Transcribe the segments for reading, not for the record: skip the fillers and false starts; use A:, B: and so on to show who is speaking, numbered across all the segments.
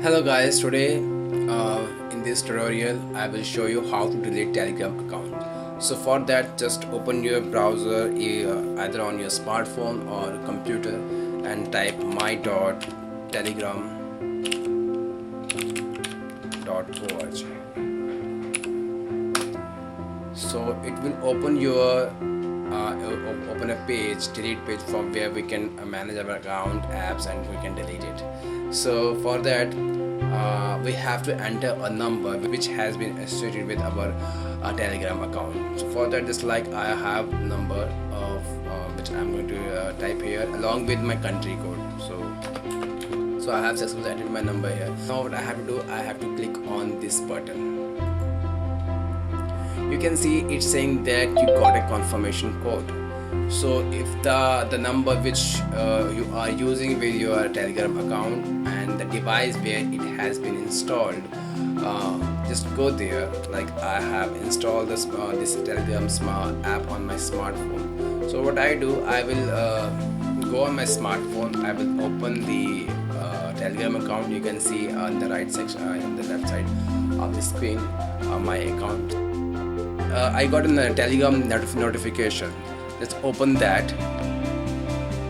A: Hello guys, today in this tutorial I will show you how to delete Telegram account. So for that, just open your browser either on your smartphone or computer and type my.telegram.org. So it will open your open a page, delete page, from where we can manage our account, apps, and we can delete it. So for that we have to enter a number which has been associated with our Telegram account. So for that, just like I have number of which I'm going to type here along with my country code. So I have successfully entered my number here. Now what I have to do, I have to click on this button. You can see it's saying that you got a confirmation code. So if the number which you are using with your Telegram account and the device where it has been installed, just go there. Like I have installed this Telegram app on my smartphone. So what I do, I will go on my smartphone, I will open the Telegram account. You can see on the right section, on the left side of the screen, my account. I got a Telegram notification. Let's open that,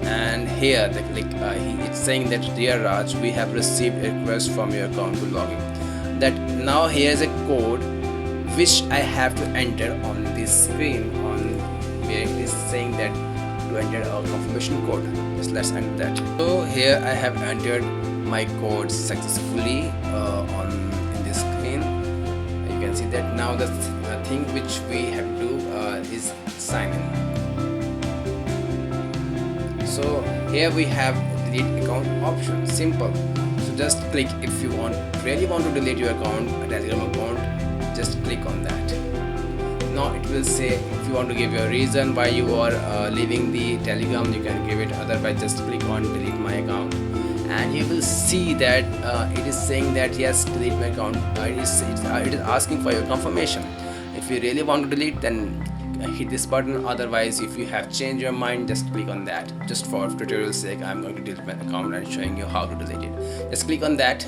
A: and here it's saying that, dear Raj, we have received a request from your account to log in. That now here's a code which I have to enter on this screen, on where it is saying that to enter a confirmation code. Just let's enter that. So here I have entered my code successfully in this screen. You can see that now the thing which we have to do is sign in. So here we have delete account option. Simple. So just click if you really want to delete your account, a Telegram account. Just click on that. Now it will say if you want to give your reason why you are leaving the Telegram, you can give it. Otherwise, just click on delete my account, and you will see that it is saying that yes, delete my account. It is asking for your confirmation. If you really want to delete, then hit this button. Otherwise, if you have changed your mind, just click on that. Just for tutorial sake, I'm going to delete my account and showing you how to delete it. Just click on that,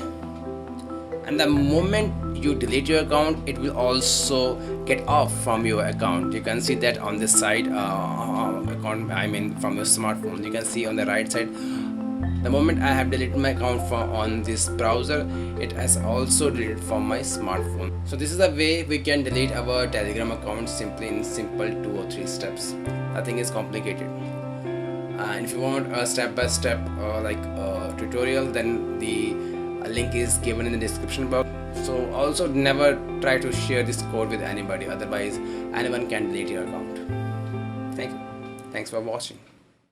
A: and the moment you delete your account, it will also get off from your account. You can see that on this side, account, I mean from your smartphone. You can see on the right side, the moment I have deleted my account on this browser, it has also deleted from my smartphone. So this is the way we can delete our Telegram account simply in simple 2 or 3 steps. Nothing is complicated. And if you want a step-by-step tutorial, then the link is given in the description box. So also never try to share this code with anybody, otherwise anyone can delete your account. Thank you. Thanks for watching.